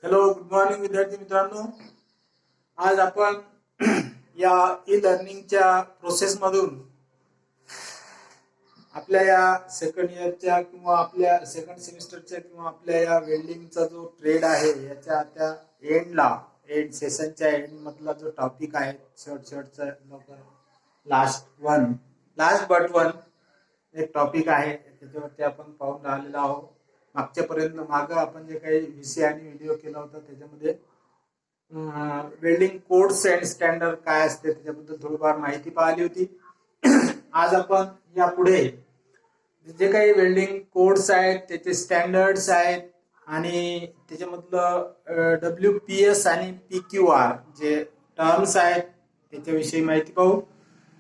Hello, good morning विद्यार्थी मित्रांनो. आज आपण या ई लर्निंगच्या प्रोसेसमधून आपल्या या सेकंड इयरच्या किंवा आपल्या सेकंड सेमिस्टरच्या किंवा आपल्या या वेल्डिंगचा जो ट्रेड आहे याच्या त्या एंड सेशनच्या एंड मधला जो टॉपिक आहे शेवटचा लास्ट बट वन एक टॉपिक आहे त्याच्यावरती आपण पाहून राहिलेलो आहोत. मागं आपण जे काही व्हीसी आणि व्हिडिओ केला होता त्याच्यामध्ये वेल्डिंग कोड्स अँड स्टँडर्ड काय असते त्याच्याबद्दल थोडीफार माहिती पाहिली होती. आज आपण यापुढे जे काही वेल्डिंग कोड्स आहेत त्याचे स्टँडर्ड्स आहेत आणि त्याच्यामधलं WPS आणि PQR जे टर्म्स आहेत त्याच्याविषयी माहिती पाहू.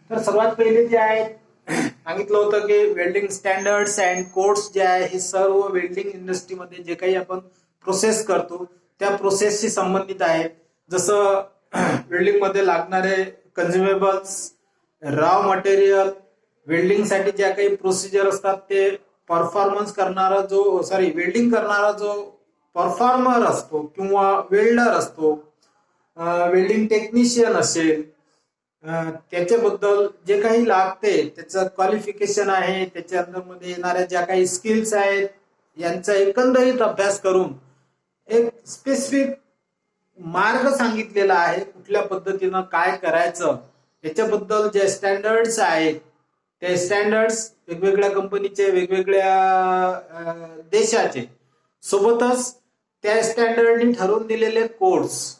तर सर्वात पहिले जे आहेत सांगितलं होतं की वेल्डिंग स्टँडर्ड्स अँड कोड्स जे आहे हे सर्व वेल्डिंग इंडस्ट्रीमध्ये जे काही आपण प्रोसेस करतो त्या प्रोसेसशी संबंधित आहेत. जसं वेल्डिंग मध्ये लागणारे कन्झ्युमेबल्स, रॉ मटेरियल, वेल्डिंग साठी ज्या काही प्रोसिजर असतात ते वेल्डिंग करणारा जो परफॉर्मर असतो किंवा वेल्डर असतो, वेल्डिंग टेक्निशियन असेल, त्याच्याबद्दल जे काही लागते त्याचं क्वालिफिकेशन आहे, त्याच्या अंदरमध्ये येणाऱ्या ज्या काही स्किल्स आहेत यांचा एकंदरीत अभ्यास करून एक स्पेसिफिक मार्ग सांगितलेला आहे कुठल्या पद्धतीनं काय करायचं. याच्याबद्दल जे स्टँडर्ड्स आहेत ते स्टँडर्ड्स वेगवेगळ्या कंपनीचे, वेगवेगळ्या देशाचे, सोबतच त्या स्टँडर्डनी ठरवून दिलेले कोड्स.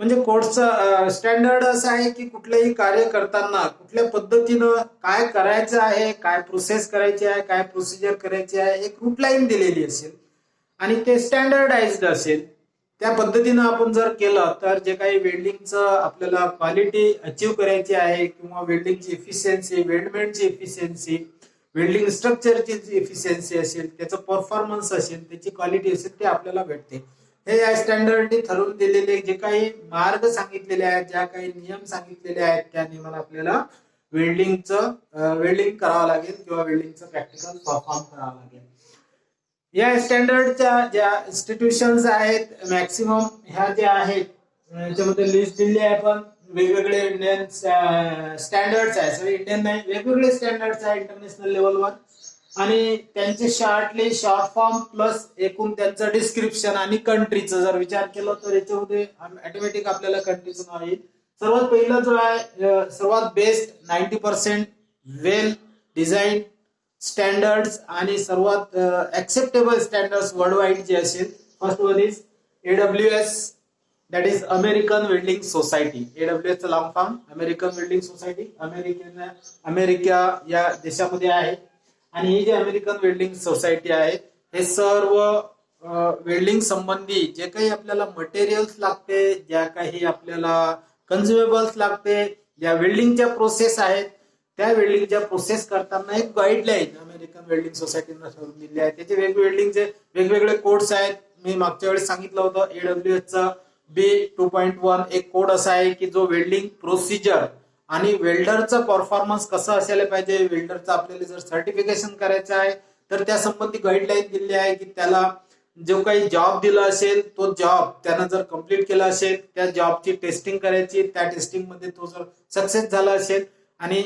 म्हणजे कोड्सचा स्टँडर्ड असं आहे की कुठलंही कार्य करताना कुठल्या पद्धतीनं काय करायचं आहे, काय प्रोसेस करायची आहे, काय प्रोसिजर करायची आहे, एक रूटलाईन दिलेली असेल आणि ते स्टँडर्डाइज्ड असेल. त्या पद्धतीनं आपण जर केलं तर जे काही वेल्डिंगचं आपल्याला क्वालिटी अचीव करायची आहे किंवा वेल्डिंगची एफिशियन्सी, वेल्डमेंटची एफिशियन्सी, वेल्डिंग स्ट्रक्चरची जी एफिशियन्सी असेल, त्याचं परफॉर्मन्स असेल, त्याची क्वालिटी असेल, ते आपल्याला भेटते. हे या स्टँडर्डने ठरवून दिलेले जे काही मार्ग सांगितलेले आहेत, ज्या काही नियम सांगितलेले आहेत त्या नियमाला आपल्याला वेल्डिंग करावं लागेल किंवा वेल्डिंगचं प्रॅक्टिकल परफॉर्म करावं लागेल. या स्टँडर्डच्या ज्या इन्स्टिट्यूशन्स आहेत मॅक्सिमम ह्या ज्या आहेत याच्यामध्ये लिस्ट दिली आहे. पण वेगवेगळे इंडियन स्टँडर्ड्स आहे, सॉरी इंडियन नाही, वेगवेगळे स्टँडर्ड्स आहे इंटरनॅशनल लेवलवर आणि त्यांचे शॉर्ट फॉर्म प्लस एकूण त्यांचं डिस्क्रिप्शन आणि कंट्रीचं जर विचार केला तर याच्यामध्ये ऑटोमॅटिक आपल्याला कंट्रीचं नाव येईल. सर्वात पहिला जो आहे सर्वात बेस्ट 90% वेल डिझाईन स्टँडर्ड्स आणि सर्वात ऍक्सेप्टेबल स्टँडर्ड्स वर्ल्ड वाईड जे असेल, first one is AWS, that is American welding society. AWS चा long form American welding society, America या देशामध्ये आहे. आणि ही जी अमेरिकन वेल्डिंग सोसायटी आहे हे सर्व वेल्डिंग संबंधी जे काही आपल्याला मटेरियल्स लागते, ज्या काही आपल्याला कन्झ्युमेबल्स लागते, ज्या वेल्डिंगच्या प्रोसेस आहेत त्या वेल्डिंगच्या प्रोसेस करताना एक गाईडलाईन अमेरिकन वेल्डिंग सोसायटीनं ठरवून दिली आहे. त्याचे वेगवेल्डिंगचे वेगवेगळे कोड्स आहेत. मी मागच्या वेळेस सांगितलं होतं AWS चा B2.1 एक कोड असा आहे की जो वेल्डिंग प्रोसिजर आणि वेल्डरचा परफॉर्मन्स कसा असायला पाहिजे, वेल्डरचं आपल्याला जर सर्टिफिकेशन करायचं आहे तर त्या संबंधी गाईडलाईन दिली आहे की त्याला जो काही जॉब दिला असेल तो जॉब त्यानं जर कम्प्लीट केला असेल त्या जॉबची टेस्टिंग करायची, त्या टेस्टिंग मध्ये तो जर सक्सेस झाला असेल आणि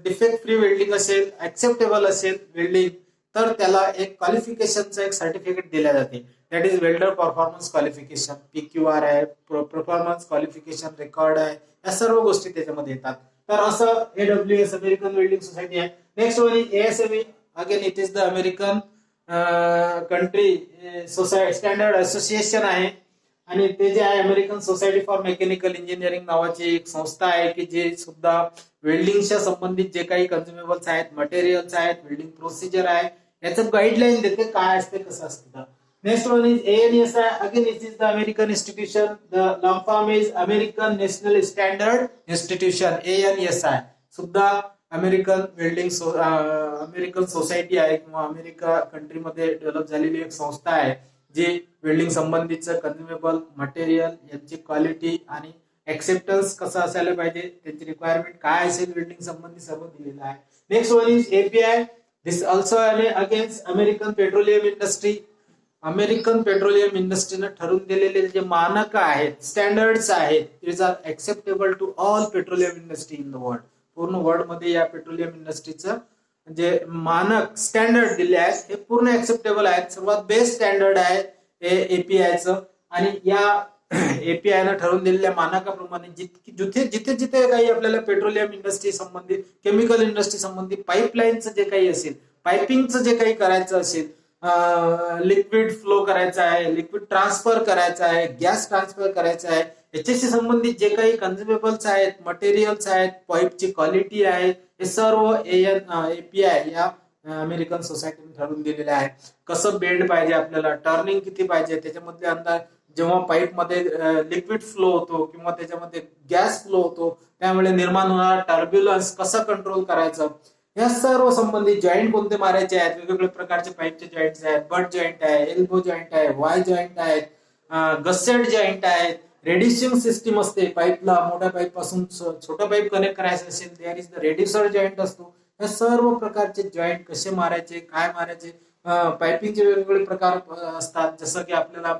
डिफेक्ट फ्री वेल्डिंग असेल, ऍक्सेप्टेबल असेल वेल्डिंग, तर त्याला एक क्वालिफिकेशनचं एक सर्टिफिकेट दिल्या जाते. That is welder performance qualification. PQR आहे, परफॉर्मन्स क्वालिफिकेशन रेकॉर्ड आहे, या सर्व गोष्टी त्याच्यामध्ये येतात. तर असं AWS अमेरिकन वेल्डिंग सोसायटी आहे. Next one is ASME. Again it is the American country standard association आहे आणि ते जे आहे American society for mechanical engineering नावाची एक संस्था आहे की जे सुद्धा वेल्डिंगच्या संबंधित जे काही कन्झ्युमेबल्स आहेत, मटेरियल्स आहेत, वेल्डिंग प्रोसिजर आहे याचं गाईडलाईन देते काय असते, कसं असतं. Next one is ANSI. Again it is the American institution. The long form is American national standard institution. ANSI सुद्धा अमेरिकन अमेरिकन सोसायटी आहे किंवा अमेरिका कंट्रीमध्ये डेव्हलप झालेली एक संस्था आहे जी वेल्डिंग संबंधीचं कन्झ्युमेबल मटेरियल यांची क्वालिटी आणि ऍक्सेप्टन्स कसं असायला पाहिजे, त्यांची रिक्वायरमेंट काय असेल वेल्डिंग संबंधी सर्व दिलेलं आहे. Next one is API. This also against American petroleum industry. American petroleum इंडस्ट्रीनं ठरवून दिलेले जे मानक आहेत, स्टँडर्ड्स आहेत, is are acceptable to all petroleum industry in the world. पूर्ण वर्ल्ड मध्ये या पेट्रोलियम इंडस्ट्रीचं जे मानक स्टँडर्ड दिले आहेत हे पूर्ण एक्सेप्टेबल आहेत. सर्वात बेस्ट स्टँडर्ड आहे हे एपीआयचं. आणि या एपीआयनं ठरवून दिलेल्या मानकाप्रमाणे जिथे जिथे जिथे काही आपल्याला पेट्रोलियम इंडस्ट्री संबंधित, केमिकल इंडस्ट्री संबंधित पाईपलाईनचं जे काही असेल, पायपिंगचं जे काही करायचं असेल, लिक्विड फ्लो करायचा आहे, लिक्विड ट्रान्सफर करायचा आहे, गॅस ट्रान्सफर करायचा आहे, याच्याशी संबंधित जे काही कन्झ्युमेबल्स आहेत, मटेरियल्स आहेत, पाईपची क्वालिटी आहे, हे सर्व एपीआय या अमेरिकन सोसायटीने ठरवून दिलेले आहे. कसं बेंड पाहिजे आपल्याला, टर्निंग किती पाहिजे, त्याच्यामधले अंदाज, जेव्हा पाईप मध्ये लिक्विड फ्लो होतो किंवा त्याच्यामध्ये गॅस फ्लो होतो त्यामुळे निर्माण होणारा टर्ब्युलन्स कसं कंट्रोल करायचं, या सर्व संबंधित जॉईंट कोणते मारायचे आहेत, वेगवेगळ्या प्रकारचे पाईपचे जॉईंट्स आहेत, बट जॉईंट आहे, एल्बो जॉईंट आहे, वाय जॉईंट आहेत, गसेट जॉईंट आहेत, रेड्युसिंग सिस्टीम असते पाईपला, मोठ्या पाईप पासून छोटा पाईप कनेक्ट करायचं असेल देअर इज द रेड्युसर जॉईंट असतो. या सर्व प्रकारचे जॉईंट कसे मारायचे, काय मारायचे, पायपिंगचे वेगवेगळे प्रकार असतात. जसं की आपल्याला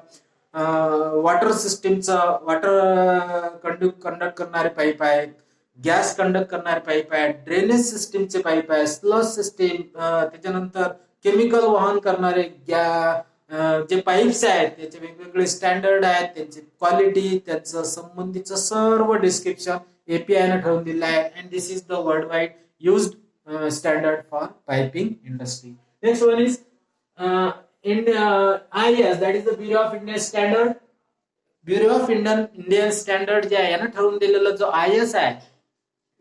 वॉटर सिस्टीमचा वॉटर कंडक्ट करणारे पाईप आहेत, गॅस कंडक्ट करणारे पाईप आहेत, ड्रेनेज सिस्टीमचे पाईप आहेत, स्लज सिस्टीम, त्याच्यानंतर केमिकल वहन करणारे जे पाईप्स आहेत त्याचे वेगवेगळे स्टँडर्ड आहेत, त्यांची क्वालिटी, त्यांचं संबंधीचं सर्व डिस्क्रिप्शन एपीआयनं ठरवून दिलं आहे. And this is the world wide used standard for piping industry. Next one is IS, that is the Bureau of Indian Standard. Bureau of Indian standard जे आहे यानं ठरवून दिलेला जो IS आहे,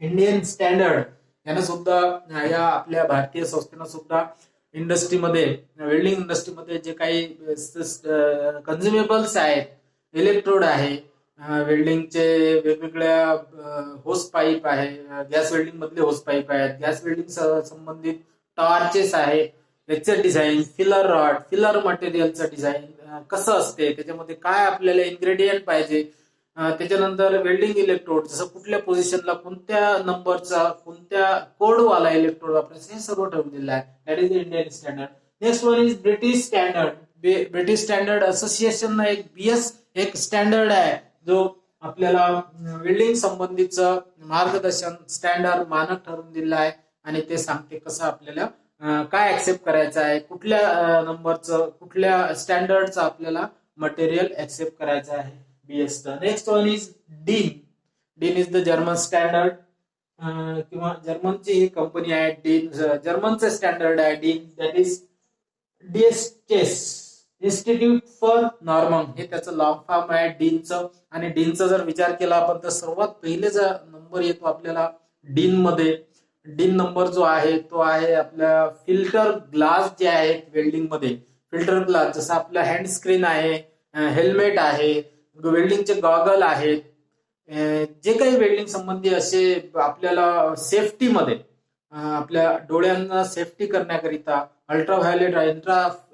इंडियन स्टँडर्ड, यानं सुद्धा या आपल्या भारतीय संस्थेनं सुद्धा इंडस्ट्रीमध्ये, वेल्डिंग इंडस्ट्रीमध्ये जे काही कन्झ्युमेबल्स आहेत, इलेक्ट्रोड आहे, वेल्डिंगचे वेगवेगळ्या होस पाईप आहे, गॅस वेल्डिंग मधले होस पाईप आहेत, गॅस वेल्डिंग संबंधित टॉर्चेस आहे, याचं डिझाईन, फिलर रॉड, फिलर मटेरियलचं डिझाईन कसं असते, त्याच्यामध्ये काय आपल्याला इन्ग्रेडियंट पाहिजे, त्याच्यानंतर वेल्डिंग इलेक्ट्रोड, जसं कुठल्या पोझिशनला कोणत्या नंबरचा, कोणत्या कोडवाला इलेक्ट्रोड वापरायचं, हे सर्व ठरवून दिलं आहे. That is the Indian standard. Next one is British standard. British standard association एक BS एक स्टँडर्ड आहे जो आपल्याला वेल्डिंग संबंधीचं मार्गदर्शन, स्टँडर्ड, मानक ठरवून दिलं आहे आणि ते सांगते कसं आपल्याला काय ऍक्सेप्ट करायचं आहे, कुठल्या नंबरचं, कुठल्या स्टँडर्डचं आपल्याला मटेरियल ऍक्सेप्ट करायचं आहे BSचं. Next one is DIN. DIN is the German standard, किंवा जर्मनची ही कंपनी आहे डीन, जर्मनचं स्टँडर्ड आहे DIN. That is DSTES, institute for Normung, हे त्याचं लॉंग फॉर्म आहे डीनचं. आणि डीनचा जर विचार केला आपण तर सर्वात पहिले जो नंबर येतो आपल्याला डीन मध्ये, डीन नंबर जो आहे तो आहे आपल्या फिल्टर ग्लास जे आहेत वेल्डिंग मध्ये, फिल्टर ग्लास, जसं आपलं हँड स्क्रीन आहे, हेल्मेट आहे, वेल्डिंगचे गॉगल आहेत, जे काही वेल्डिंग संबंधी असे आपल्याला सेफ्टीमध्ये, आपल्या डोळ्यांना सेफ्टी करण्याकरिता, अल्ट्राव्हायोलेट,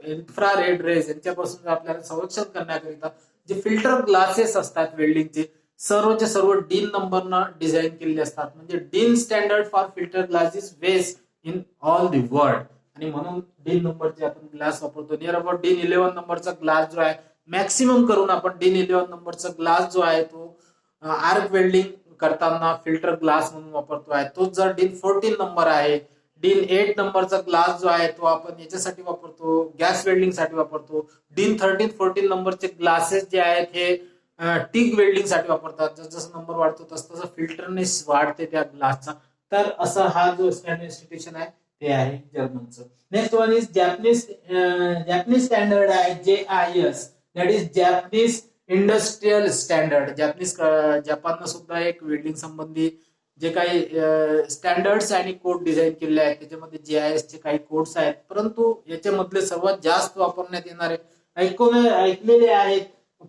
इन्फ्रारेड रेज यांच्यापासून आपल्याला संरक्षण करण्याकरिता जे फिल्टर ग्लासेस असतात वेल्डिंगचे, सर्वचे सर्व डीन नंबरनं डिझाईन केलेले असतात. म्हणजे dean standard for filter glass is best in all the world. आणि म्हणून डीन नंबरचे आपण ग्लास वापरतो. नियर अबाउट डीन 11 नंबरचा ग्लास जो आहे, मॅक्सिमम करून आपण डीन 11 नंबरचा ग्लास जो आहे तो आर्क वेल्डिंग करताना फिल्टर ग्लास म्हणून वापरतो आहे. तोच जर डीन 14 नंबर आहे, डीन 8 नंबरचा ग्लास जो आहे तो आपण याच्यासाठी वापरतो, गॅस वेल्डिंग साठी वापरतो. डीन 13, 14 नंबरचे ग्लासेस जे आहेत हे टिक वेल्डिंग साठी वापरतात. जसं नंबर वाढतो तसं फिल्टरनेस वाढते त्या ग्लासचा. तर असा हा जो स्टँडर्ड इन्स्टिट्यूशन आहे ते आहे जर्मनचं. Next one is Japanese standard आहे JIS, that is Japanese industrial standard. जपाननं सुद्धा एक वेल्डिंग संबंधी जे काही स्टँडर्ड्स आणि कोड डिझाईन केले आहेत त्याच्यामध्ये JIS चे काही कोड्स आहेत, परंतु याच्यामधले सर्वात जास्त वापरण्यात येणारे, ऐकलेले आहेत,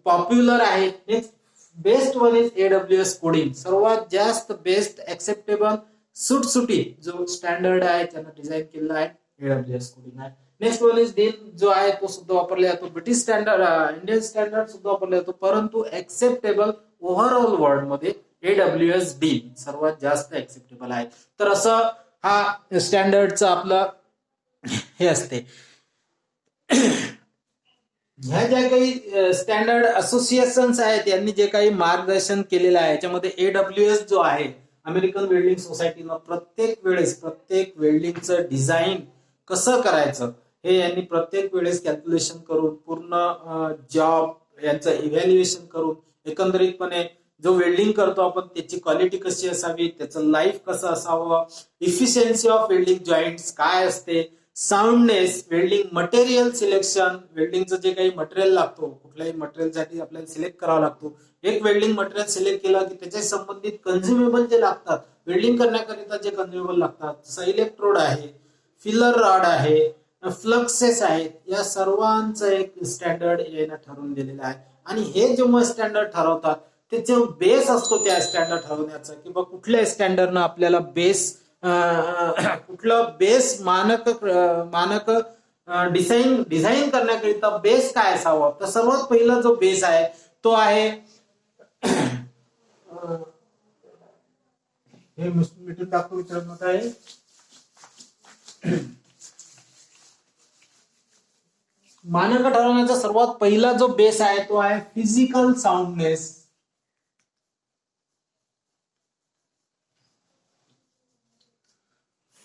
पॉप्युलर आहेत. Next best one is AWS coding. सर्वात जास्त बेस्ट एक्सेप्टेबल सुटसुटी जो स्टँडर्ड आहे त्यानं डिझाईन केलेला आहे AWS कोडिंग आहे. नेक्स्ट वन इज डीन जो आहे तो सुद्धा वापरला जातो. ब्रिटिश स्टँडर्ड, इंडियन स्टँडर्ड सुद्धा वापरला जातो, परंतु एक्सेप्टेबल ओव्हरऑल वर्ल्ड मध्ये AWS डीन सर्वात जास्त एक्सेप्टेबल आहे. तर असं हा स्टँडर्डचं आपलं हे असते. ह्या ज्या काही स्टँडर्ड असोसिएशन्स आहेत यांनी जे काही मार्गदर्शन केलेलं आहे याच्यामध्ये AWS जो आहे अमेरिकन वेल्डिंग सोसायटीनं प्रत्येक वेल्डिंगचं डिझाईन कसं करायचं हे यांनी प्रत्येक वेळेस कॅल्क्युलेशन करून पूर्ण जॉब यांचं इव्हॅल्युएशन करून एकंदरीतपणे जो वेल्डिंग करतो आपण त्याची क्वालिटी कशी असावी, त्याचं लाईफ कसं असावं, इफिशियन्सी ऑफ वेल्डिंग जॉईंट्स काय असते, साऊंडनेस, वेल्डिंग मटेरियल सिलेक्शन, वेल्डिंगचं जे काही मटेरियल लागतो कुठल्याही मटेरियलसाठी आपल्याला सिलेक्ट करावा लागतो. एक वेल्डिंग मटेरियल सिलेक्ट केलं की त्याच्या संबंधित कन्झ्युमेबल जे लागतात वेल्डिंग करण्याकरिता जे कन्झ्युमेबल लागतात जसं इलेक्ट्रोड आहे, फिलर रॉड आहे, फ्लक्सेस आहेत, या सर्वांचं एक स्टँडर्ड यानं ठरवून दिलेलं आहे. आणि हे जेव्हा स्टँडर्ड ठरवतात त्याचे बेस असतो त्या स्टँडर्ड ठरवण्याचा की बा कुठल्या स्टँडर्डनं आपल्याला बेस कुठलं बेस मानक डिझाईन करण्याकरिता बेस काय असावं. तर सर्वात पहिला जो बेस आहे तो आहे हे मिटून टाकतो मित्रांनो आहे मानक ठरवण्याचा सर्वात पहिला जो बेस आहे तो आहे फिजिकल साऊंडनेस.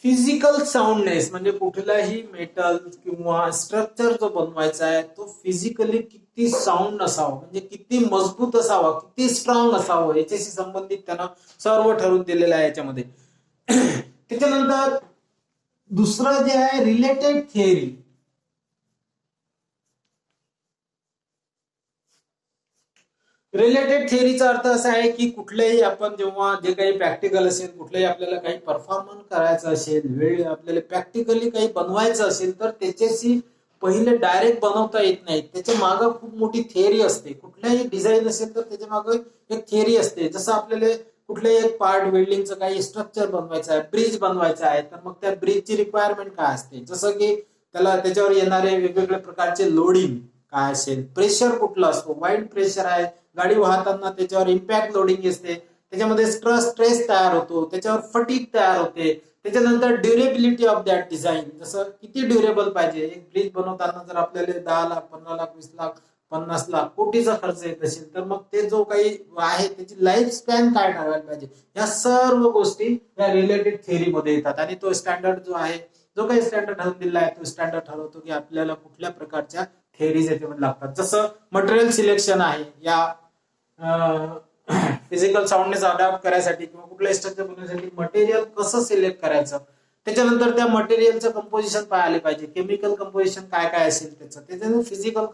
फिजिकल साऊंडनेस म्हणजे कुठलाही मेटल किंवा स्ट्रक्चर जो बनवायचा आहे तो फिजिकली किती साऊंड असावा म्हणजे किती मजबूत असावा, किती स्ट्रॉंग असावं याच्याशी संबंधित त्यांना सर्व ठरवून दिलेलं आहे याच्यामध्ये. त्याच्यानंतर दुसरं जे आहे रिलेटेड थिअरी. रिलेटेड थिअरीचा अर्थ असा आहे की कुठल्याही आपण जेव्हा जे काही प्रॅक्टिकल असेल, कुठल्याही आपल्याला काही परफॉर्मन्स करायचं असेल, वेळ आपल्याला प्रॅक्टिकली काही बनवायचं असेल तर त्याच्याशी पहिले डायरेक्ट बनवता येत नाही. त्याच्या मागे खूप मोठी थिअरी असते. कुठल्याही डिझाईन असेल तर त्याच्या मागे एक थिअरी असते. जसं आपल्याला कुठल्याही एक पार्ट वेल्डिंगचं काही स्ट्रक्चर बनवायचं आहे, ब्रिज बनवायचं आहे, तर मग त्या ब्रिजची रिक्वायरमेंट काय असते, जसं की त्याच्यावर येणारे वेगवेगळ्या प्रकारचे लोडिंग काय असेल, प्रेशर कुठला असतो, वाईड प्रेशर आहे, गाडी वाहताना त्याच्यावर इम्पॅक्ट लोडिंग असते, त्याच्यामध्ये स्ट्रेस तयार होतो, त्याच्यावर फटीग तयार होते. त्याच्यानंतर ड्युरेबिलिटी ऑफ दॅट डिझाईन, जसं किती ड्युरेबल पाहिजे. एक ब्रिज बनवताना जर आपल्याला 10 लाख, 15 लाख, 20 लाख, 50 लाख कोटीचा खर्च येत असेल तर मग ते जो काही आहे त्याची लाईफ स्पॅन काय ठरवायला पाहिजे, या सर्व गोष्टी या रिलेटेड थिअरी मध्ये येतात. आणि तो स्टँडर्ड जो आहे, जो काही स्टँडर्ड ठरवून दिला आहे तो स्टँडर्ड ठरवतो की आपल्याला कुठल्या प्रकारच्या थिअरीज याच्यामध्ये लागतात. जसं मटेरियल सिलेक्शन आहे या फिजिकल साऊंडनेस अडॅप्ट करायसाठी किंवा कुठलं स्ट्रक्चर बनवण्यासाठी मटेरियल कसं सिलेक्ट करायचं. त्याच्यानंतर त्या मटेरियलचं कंपोजिशन पाहायला पाहिजे, केमिकल कंपोजिशन काय काय असेल त्याच्यानंतर फिजिकल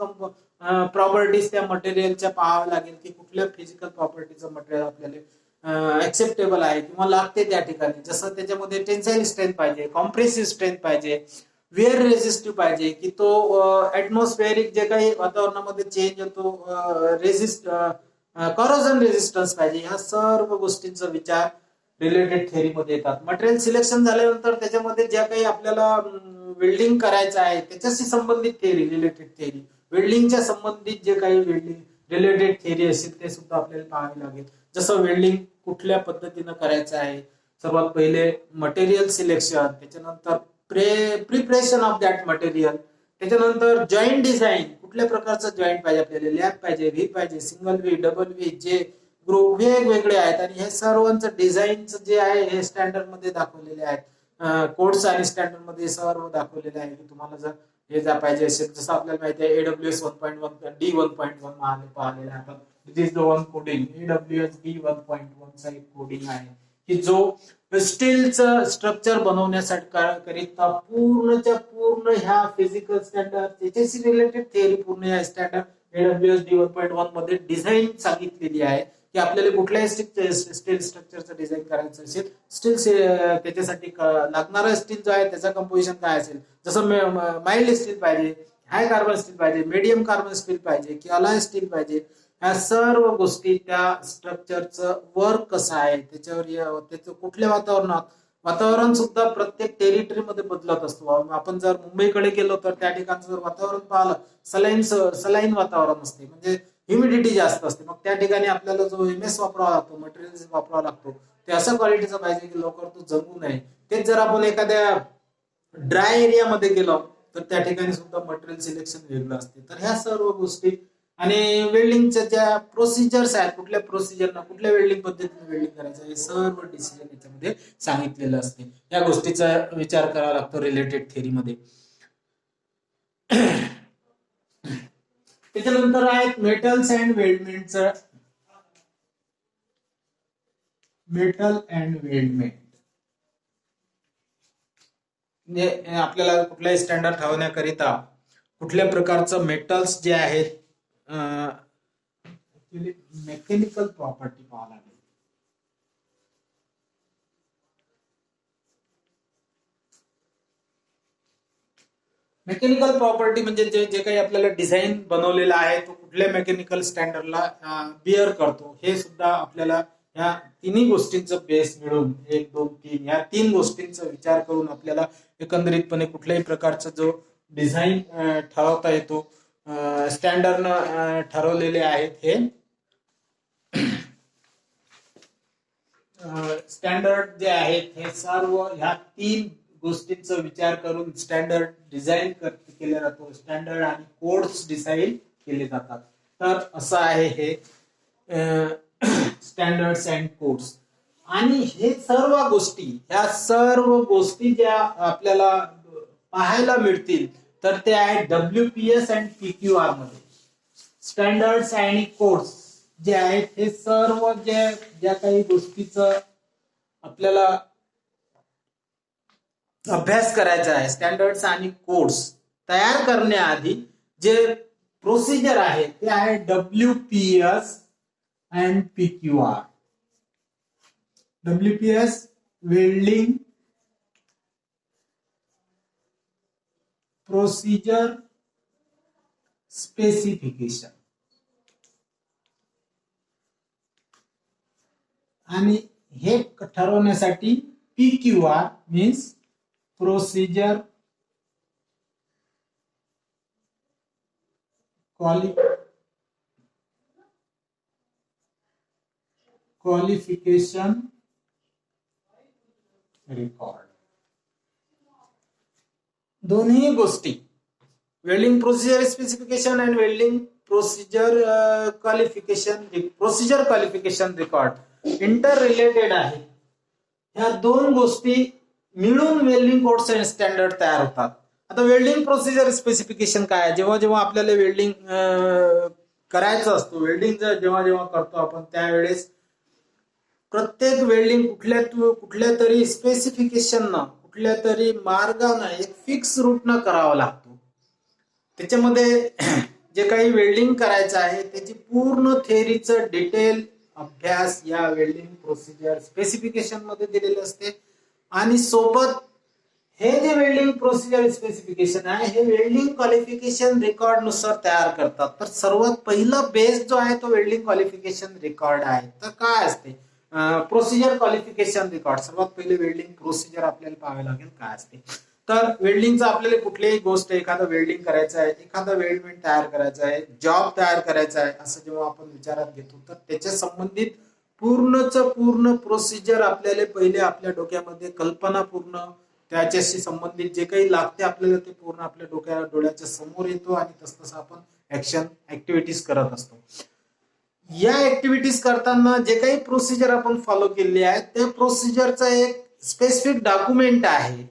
प्रॉपर्टीज त्या मटेरियलच्या पाहावं लागेल की कुठल्या फिजिकल प्रॉपर्टीचं मटेरियल आपल्याला ऍक्सेप्टेबल आहे किंवा लागते त्या ठिकाणी. जसं त्याच्यामध्ये टेन्साईल स्ट्रेंथ पाहिजे, कॉम्प्रेसिव्ह स्ट्रेंथ पाहिजे, वेअर रेजिस्टिव्ह पाहिजे की तो ऍटमॉस्फेरिक जे काही वातावरणामध्ये चेंज होतो करोजन रेजिस्टन्स पाहिजे. ह्या सर्व गोष्टींचा विचार रिलेटेड थिअरी मध्ये येतात. मटेरियल सिलेक्शन झाल्यानंतर त्याच्यामध्ये ज्या काही आपल्याला वेल्डिंग करायचं आहे त्याच्याशी संबंधित थिअरी, रिलेटेड थिअरी, वेल्डिंगच्या संबंधित जे काही वेल्डिंग रिलेटेड थिअरी असेल ते सुद्धा आपल्याला पाहावे लागेल. जसं वेल्डिंग कुठल्या पद्धतीनं करायचं आहे, सर्वात पहिले मटेरियल सिलेक्शन, त्याच्यानंतर प्रिपरेशन ऑफ दॅट मटेरियल, त्याच्यानंतर जॉईंट डिझाईन, कुठल्या प्रकारचं जॉईंट पाहिजे आपल्याला, लॅब पाहिजे, व्ही पाहिजे, सिंगल व्ही, डबल व्ही, जे ग्रुप वेगवेगळे आहेत. आणि हे सर्वांचं डिझाईनचं जे आहे हे स्टँडर्ड मध्ये दाखवलेले आहेत. कोड्स आणि स्टँडर्ड मध्ये सर्व दाखवलेले आहे की तुम्हाला जर हे जा पाहिजे असेल, जसं आपल्याला माहिती आहे AWS 1.1 D1.1 पाहिलेलं आहे आपण. This is the one coding, AWS D1.1 चा एक कोडिंग आहे की जो स्टीलचं स्ट्रक्चर बनवण्यासाठी करिता पूर्णच्या पूर्ण ह्या फिजिकल स्टँडर्ड त्याच्याशी रिलेटेड थिअरी पूर्ण या स्टँडर्ड AWS D1.1 मध्ये डिझाईन सांगितलेली आहे की आपल्याला कुठल्याही स्टील स्ट्रक्चरचं डिझाईन करायचं असेल, स्टील त्याच्यासाठी लागणारा स्टील जो आहे त्याचा कंपोजिशन काय असेल, जसं माइल्ड स्टील पाहिजे, हाय कार्बन स्टील पाहिजे, मीडियम कार्बन स्टील पाहिजे की अलाय स्टील पाहिजे. ह्या सर्व गोष्टी त्या स्ट्रक्चरचं वर्क कसं आहे त्याच्यावर, त्याचं कुठल्या वातावरण सुद्धा प्रत्येक टेरिटरीमध्ये बदलत असतो. आपण जर मुंबईकडे गेलो तर त्या ठिकाणचं जर वातावरण पाहिलं सलाईन वातावरण असते, म्हणजे ह्युमिडिटी जास्त असते. मग त्या ठिकाणी आपल्याला जो MS वापरावा लागतो, मटेरियल वापरावा लागतो ते अशा क्वालिटीचा पाहिजे की लवकर तो जमू नये. तेच जर आपण एखाद्या ड्राय एरियामध्ये गेलो तर त्या ठिकाणी सुद्धा मटेरियल सिलेक्शन वेगळं असते. तर ह्या सर्व गोष्टी आणि वेल्डिंगच्या ज्या प्रोसिजर्स आहेत, कुठल्या प्रोसिजरना कुठल्या वेल्डिंग पद्धतीने वेल्डिंग करायचं हे सर्व डिसिजन याच्यामध्ये सांगितलेलं असते. या गोष्टीचा विचार करावा लागतो रिलेटेड थेअरीमध्ये. त्याच्यानंतर आहेत मेटल्स अँड वेल्डमेंटचं. मेटल अँड वेल्डमेंट म्हणजे आपल्याला कुठलाही स्टँडर्ड ठरवण्याकरिता कुठल्या प्रकारचं मेटल्स जे आहेत मेकॅनिकल प्रॉपर्टी पाहावं लागेल. मेकॅनिकल प्रॉपर्टी म्हणजे जे जे काही आपल्याला डिझाईन बनवलेला आहे तो कुठल्या मेकॅनिकल स्टँडर्डला बिअर करतो हे सुद्धा आपल्याला या तिन्ही गोष्टींचा बेस मिळून 1, 2, 3 या 3 गोष्टींचा विचार करून आपल्याला एकंदरीतपणे कुठल्याही प्रकारचा जो डिझाईन ठरवता येतो. स्टँडर्ड ठरवलेले आहेत हे स्टँडर्ड जे आहेत हे सर्व ह्या 3 गोष्टींचा विचार करून स्टँडर्ड डिझाईन केला जातो. स्टँडर्ड आणि कोड्स डिसाईड केले जातात. तर असं आहे हे स्टँडर्ड्स अँड कोड्स. आणि हे ह्या सर्व गोष्टी ज्या आपल्याला पाहायला मिळतील तर ते आहे WPS अँड PQR मध्ये. स्टँडर्ड्स आणि कोड्स जे आहेत हे सर्व ज्या काही गोष्टीचं आपल्याला अभ्यास करायचा आहे, स्टँडर्ड्स आणि कोड्स तयार करण्याआधी जे प्रोसिजर आहे ते आहे WPS and PQR. WPS welding procedure specification आणि हे ठरवण्यासाठी PQR means procedure qualification record. दोन्ही गोष्टी welding procedure specification and welding procedure qualification record inter related आहे. ह्या 2 गोष्टी मिळून वेल्डिंग कोड्स अँड स्टँडर्ड तयार होतात. आता वेल्डिंग प्रोसिजर स्पेसिफिकेशन काय आहे? जेव्हा जेव्हा आपल्याला वेल्डिंग करायचं असतो, वेल्डिंग जेव्हा करतो आपण त्यावेळेस प्रत्येक वेल्डिंग कुठल्या तरी स्पेसिफिकेशन न कुठल्या तरी मार्गाने एक फिक्स रूटनं करावा लागतो. त्याच्यामध्ये जे काही वेल्डिंग करायचं आहे त्याची पूर्ण थेअरीचं डिटेल अभ्यास या वेल्डिंग प्रोसिजर स्पेसिफिकेशन मध्ये दिलेले असते. आणि सोबत हे जे वेल्डिंग प्रोसिजर स्पेसिफिकेशन आहे हे वेल्डिंग क्वालिफिकेशन रेकॉर्ड नुसार तयार करतात. तर सर्वात पहिला बेस जो आहे तो वेल्डिंग क्वालिफिकेशन रेकॉर्ड आहे. तर काय असते प्रोसिजर क्वालिफिकेशन रेकॉर्ड? सर्वात पहिले वेल्डिंग प्रोसिजर आपल्याला पाहावे लागेल काय असते. तर वेल्डिंगचं आपल्याला कुठलीही गोष्ट एखादं वेल्डिंग करायचं आहे, एखादा वेल्डमेंट तयार करायचा आहे, जॉब तयार करायचा आहे असं जेव्हा आपण विचारात घेतो तर त्याच्या संबंधित पूर्ण प्रोसिजर आपल्याला पहिले आपल्या डोक्यामध्ये कल्पना पूर्ण त्याच्याशी संबंधित जे काही लागते आपल्याला ते पूर्ण आपल्या डोळ्याच्या समोर येतो आणि तसं आपण ऍक्टिव्हिटीज करत असतो. या ऍक्टिव्हिटीज करताना जे काही प्रोसिजर आपण फॉलो केलेली आहे त्या प्रोसिजरचा एक स्पेसिफिक डॉक्युमेंट आहे,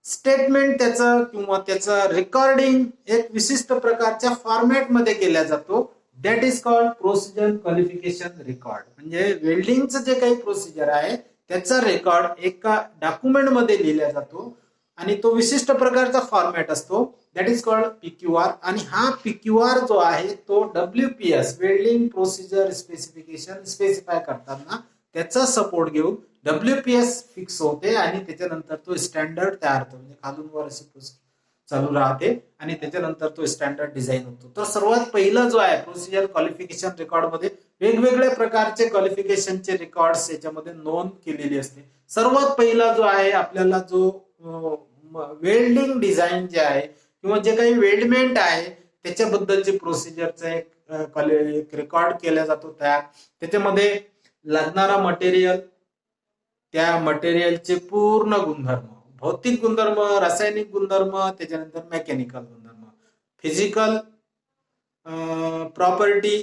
स्टेटमेंट त्याचं किंवा त्याचं रेकॉर्डिंग एक विशिष्ट प्रकारच्या फॉर्मॅटमध्ये केला जातो. That is called procedure qualification record. म्हणजे वेल्डिंगचं जे काही प्रोसिजर आहे त्याचा रेकॉर्ड एका डॉक्युमेंट मध्ये लिहिला जातो आणि तो विशिष्ट प्रकारचा फॉर्मॅट असतो. That is called PQR. आणि हा PQR जो आहे तो WPS welding procedure specification specify करताना त्याचा सपोर्ट घेऊन WPS फिक्स होते आणि त्याच्यानंतर तो स्टँडर्ड तयार होतो. म्हणजे खालून वर अशी प्रोसेस चालू राहते आणि त्याच्यानंतर तो स्टँडर्ड डिझाईन होतो. तर सर्वात पहिला जो आहे प्रोसिजर क्वालिफिकेशन रेकॉर्ड मध्ये वेगवेगळ्या प्रकारचे क्वालिफिकेशनचे रेकॉर्ड्स याच्यामध्ये नोंद केलेली असते. सर्वात पहिला जो आहे आपल्याला जो वेल्डिंग डिझाईन जे आहे किंवा जे काही वेल्डमेंट आहे त्याच्याबद्दलचे प्रोसिजरचा एक रेकॉर्ड केला जातो तयार. त्याच्यामध्ये लागणारा मटेरियल, त्या मटेरियलचे पूर्ण गुणधर्म, भौतिक गुणधर्म, रासायनिक गुणधर्म, त्याच्यानंतर मेकॅनिकल गुणधर्म, physical property,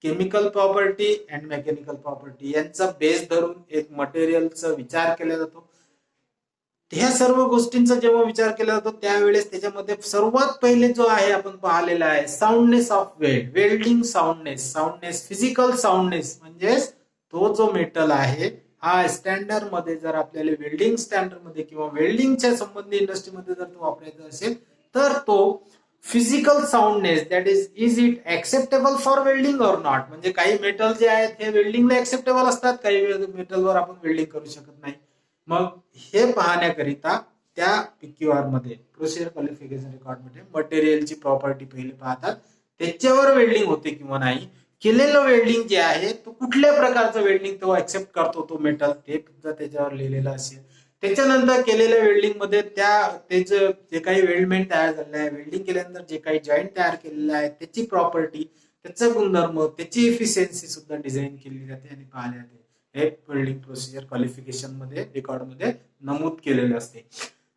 chemical property and mechanical property यांचा बेस धरून एक मटेरियलचा विचार केला जातो. ह्या सर्व गोष्टींचा जेव्हा विचार केला जातो त्यावेळेस त्याच्यामध्ये सर्वात पहिले जो आहे आपण पाहिलेला आहे साऊंडनेस ऑफ वेल्ड, वेल्डिंग साऊंडनेस, फिजिकल साऊंडनेस, म्हणजे तो जो मेटल आहे हा स्टँडर्ड मध्ये जर आपल्याला वेल्डिंग स्टँडर्ड मध्ये किंवा वेल्डिंगच्या संबंधी इंडस्ट्रीमध्ये जर तो वापरायचा असेल तर तो physical soundness, that is it acceptable for welding or not, म्हणजे काही मेटल जे आहेत हे वेल्डिंगला ऍक्सेप्टेबल असतात, काही मेटलवर आपण वेल्डिंग करू शकत नाही. मग हे पाहण्याकरिता त्या PQR मध्ये प्रोसिजर क्वालिफिकेशन रेकॉर्ड मध्ये मटेरियलची प्रॉपर्टी पहिले पाहतात, त्याच्यावर वेल्डिंग होते किंवा नाही, केलेलं वेल्डिंग जे आहे तो कुठल्या प्रकारचं वेल्डिंग तो ऍक्सेप्ट करतो तो मेटल ते सुद्धा त्याच्यावर लिहिलेलं असेल. त्याच्यानंतर केलेल्या वेल्डिंग मध्ये त्याचं जे काही वेल्डमेंट तयार झालेलं आहे, वेल्डिंग केल्यानंतर जे काही जॉईंट तयार केलेलं आहे त्याची प्रॉपर्टी, त्याचा गुणधर्म, त्याची इफिशियन्सी सुद्धा डिझाईन केली जाते आणि पाहिली जाते. हे वेल्डिंग प्रोसिजर क्वालिफिकेशन मध्ये रेकॉर्ड मध्ये नमूद केलेले असते.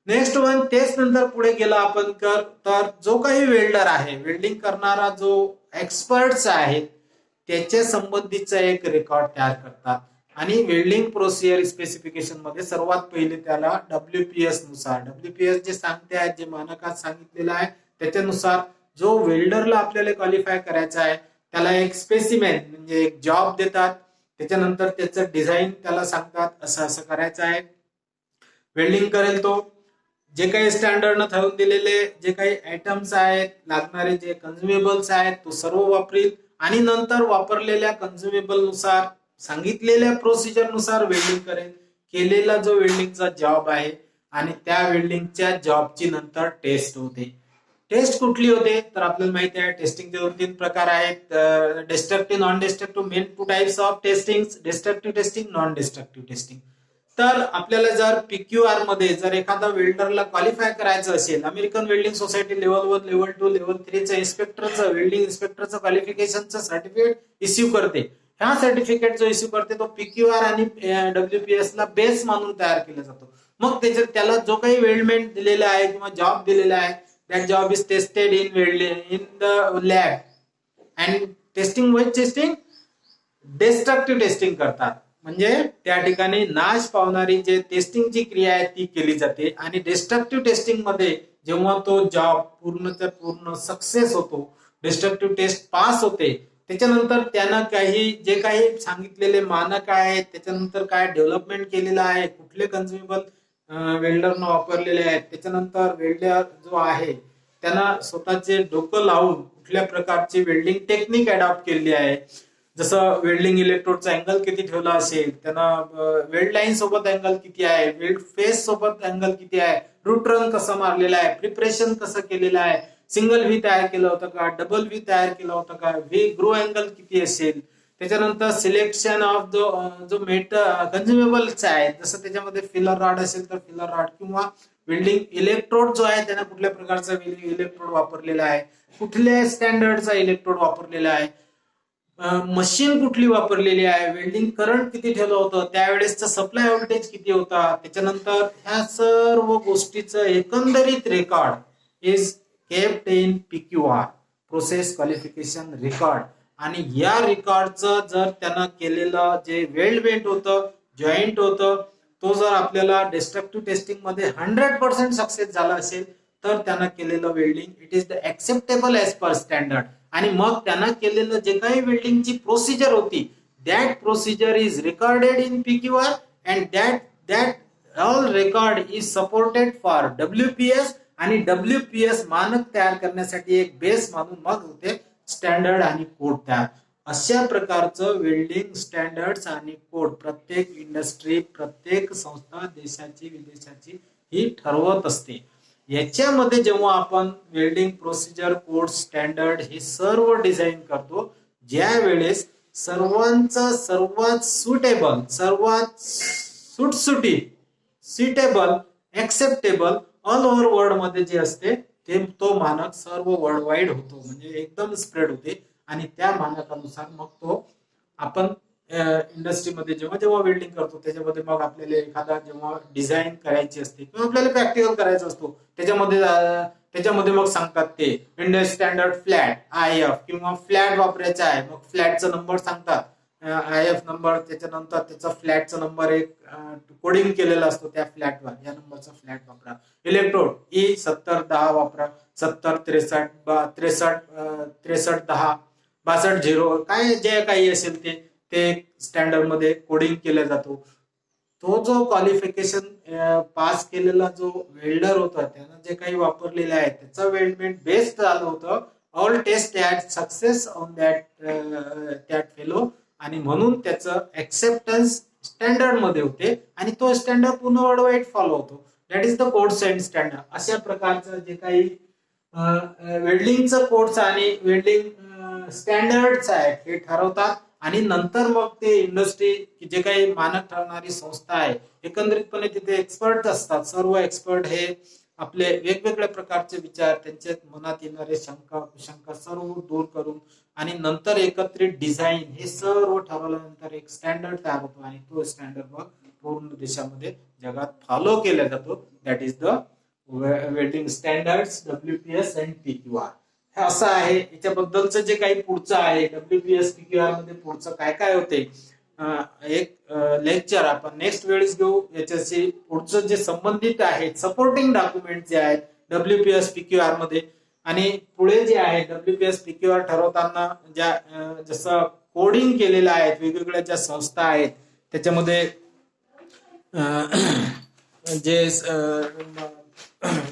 नेक्स्ट वन, तेच नंतर पुढे गेला आपण तर जो काही वेल्डर आहे, वेल्डिंग करणारा जो एक्सपर्ट्स आहेत त्याच्या संबंधीचा एक रेकॉर्ड तयार करतात आणि वेल्डिंग प्रोसिजर स्पेसिफिकेशन मध्ये सर्वात पहिले त्याला WPS नुसार, WPS जे सांगते आहेत, जे मानकात सांगितलेलं आहे त्याच्यानुसार जो वेल्डरला आपल्याला क्वालिफाय करायचा आहे त्याला एक स्पेसिमेन म्हणजे एक जॉब देतात, त्याच्यानंतर त्याचं डिझाईन त्याला सांगतात असं असं करायचं आहे, वेल्डिंग करेल तो, जे काही स्टँडर्डनं ठरवून दिलेले जे काही आयटम्स आहेत, लागणारे जे कन्झ्युमेबल्स आहेत तो सर्व वापरील आणि नंतर वापरलेल्या कन्झ्युमेबल नुसार सांगितलेल्या प्रोसिजर नुसार वेल्डिंग करेल. केलेला जो वेल्डिंगचा जॉब आहे आणि त्या वेल्डिंगच्या जॉबची नंतर टेस्ट होते. टेस्ट कुठली होते तर आपल्याला माहिती आहे टेस्टिंगचे 2-3 प्रकार आहेत, destructive, non destructive, main 2 types of testing, destructive testing, non destructive testing. तर आपल्याला जर PQR मध्ये जर एखादा वेल्डरला क्वालिफाय करायचं असेल, American welding society level 1, level 2, level 3चं इन्स्पेक्टरचं, वेल्डिंग इन्स्पेक्टरचं क्वालिफिकेशनचं सर्टिफिकेट इश्यू करते. ह्या सर्टिफिकेट जो इश्यू करते तो PQR आणि WPS ला बेस मानून तयार केला जातो. मग त्याच्यात त्याला जो काही वेल्डमेंट दिलेला आहे किंवा जॉब दिलेला आहे that job is tested in the lab and testing with testing destructive testing करतात, म्हणजे त्या ठिकाणी नाश पावणारी जे टेस्टिंगची क्रिया आहे ती केली जाते आणि डिस्ट्रक्टिव्ह टेस्टिंग मध्ये जेव्हा तो जॉब पूर्णच्या पूर्ण सक्सेस होतो, डिस्ट्रक्टिव्ह टेस्ट पास होते, त्याच्यानंतर त्यानं जे काही सांगितलेले मानक आहेत, त्याच्यानंतर काय डेव्हलपमेंट केलेलं आहे, कुठले कन्झ्युमेबल वेल्डरनं वापरलेले आहेत, त्याच्यानंतर वेल्डर जो आहे त्यांना स्वतःचे डोकं लावून कुठल्या प्रकारची वेल्डिंग टेक्निक अडॉप्ट केली आहे, जसं वेल्डिंग इलेक्ट्रोडचा अँगल किती ठेवला असेल, त्यांना वेल्ड लाईन सोबत अँगल किती आहे, वेल्ड फेस सोबत अँगल किती आहे, रूट रन कसं मारलेला आहे, प्रिपरेशन कसं केलेलं आहे, सिंगल व्ही तयार केलं होतं का, डबल व्ही तयार केलं होतं का, व्ही ग्रो अँगल किती असेल, त्याच्यानंतर सिलेक्शन ऑफ जो मेटल कन्झ्युमेबल्स आहे, जसं त्याच्यामध्ये फिलर रॉड असेल तर फिलर रॉड किंवा वेल्डिंग इलेक्ट्रोड जो आहे त्यांना कुठल्या प्रकारचा वेल्डिंग इलेक्ट्रोड वापरलेला आहे, कुठल्या स्टँडर्डचा इलेक्ट्रोड वापरलेला आहे, मशीन कुठली वापरलेली आहे, वेल्डिंग करंट किती ठेवलं होतं, त्यावेळेसचा सप्लाय व्होल्टेज किती होता, त्याच्यानंतर ह्या सर्व गोष्टीचं एकंदरीत record is kept in PQR, process qualification record. आणि या रेकॉर्डचं जर त्यानं केलेलं जे वेल्डमेंट होतं, जॉईंट होतं, तो जर आपल्याला डिस्ट्रक्टिव्ह टेस्टिंग मध्ये 100% सक्सेस झाला असेल तर त्यानं केलेलं welding it is the acceptable as per standard. आणि मग त्यानं केलेलं जे काही वेल्डिंगची प्रोसिजर होती that procedure is recorded in PQR and that all record is supported for WPS आणि WPS मानक तयार करण्यासाठी एक बेस मानून मग होते स्टँडर्ड आणि कोड तयार. अशा प्रकारचं वेल्डिंग स्टँडर्ड्स आणि कोड प्रत्येक इंडस्ट्री, प्रत्येक संस्था, देशाची विदेशाची ही ठरवत असते. याच्यामध्ये जेव्हा आपण वेल्डिंग प्रोसिजर, कोड, स्टँडर्ड हे सर्व डिझाईन करतो, ज्या वेळेस सर्वांचं सर्वात सुटेबल, सर्वात सुटसुटीत, suitable, acceptable all over world मध्ये जे असते ते तो मानक सर्व वर्ल्ड वाईड होतो, म्हणजे एकदम स्प्रेड होते आणि त्या मानकानुसार मग तो आपण इंडस्ट्रीमध्ये जेव्हा जेव्हा वेल्डिंग करतो त्याच्यामध्ये मग आपल्याला एखादा जेव्हा डिझाईन करायची असते किंवा आपल्याला प्रॅक्टिकल करायचा असतो त्याच्यामध्ये मग सांगतात ते इंडियन स्टँडर्ड फ्लॅट IF किंवा फ्लॅट वापरायचा आहे मग फ्लॅटचा नंबर सांगतात IF नंबर त्याच्यानंतर त्याचा फ्लॅटचा नंबर एक कोडिंग केलेला असतो त्या फ्लॅटवर या नंबरचा फ्लॅट वापरा इलेक्ट्रोड E7010 वापरा 7063 63 10 62 काय जे काही असेल ते स्टँडर्ड मध्ये कोडिंग केला जातो तो जो क्वालिफिकेशन पास केलेला जो वेल्डर होता त्यानं जे काही वापरलेलं आहे त्याचं वेल्डमेंट बेस्ट झालं होतं all test had success on that fellow आणि म्हणून त्याचं एक्सेप्टन्स स्टँडर्ड मध्ये होते आणि तो स्टँडर्ड पूर्ण वर्ल्ड वाईड फॉलो होतो that is the codes and standard अशा प्रकारचं जे काही वेल्डिंगचं कोड्स आणि वेल्डिंग स्टँडर्ड्स आहेत हे ठरवतात आणि नंतर मग ते इंडस्ट्री जे काही मानक ठरवणारी संस्था आहे एकंदरीतपणे तिथे एक्सपर्ट असतात सर्व एक्सपर्ट हे आपले वेगवेगळ्या प्रकारचे विचार त्यांच्या मनात येणारे शंका कुशंका सर्व दूर करून आणि नंतर एकत्रित डिझाईन हे सर्व ठरवल्यानंतर एक स्टँडर्ड तयार होतो आणि तो स्टँडर्ड मग पूर्ण देशामध्ये जगात फॉलो केला जातो that is the welding standards WPS and PQR हे असं आहे याच्याबद्दलचं जे काही पुढचं आहे WPS PQR मध्ये पुढचं काय काय होते एक लेक्चर आपण नेक्स्ट वेळेस घेऊ याच्याशी पुढचं जे संबंधित आहेत सपोर्टिंग डॉक्युमेंट जे आहेत WPS PQR मध्ये आणि पुढे जे आहे WPS PQR ठरवताना ज्या जसं कोडिंग केलेलं आहे वेगवेगळ्या ज्या संस्था आहेत त्याच्यामध्ये जे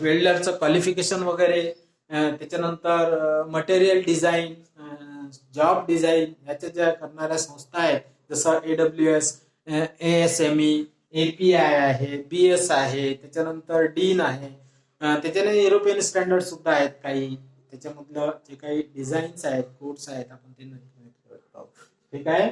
वेल्डरचं क्वालिफिकेशन वगैरे त्याच्यानंतर मटेरियल डिझाईन जॉब डिझाईन ह्याच्या ज्या करणाऱ्या संस्था आहेत जसं AWS ASME API आहे BS आहे त्याच्यानंतर डीन आहे त्याच्याने युरोपियन स्टँडर्ड सुद्धा आहेत काही त्याच्यामधलं जे काही डिझाईन्स आहेत कोड्स आहेत आपण ते ठीक आहे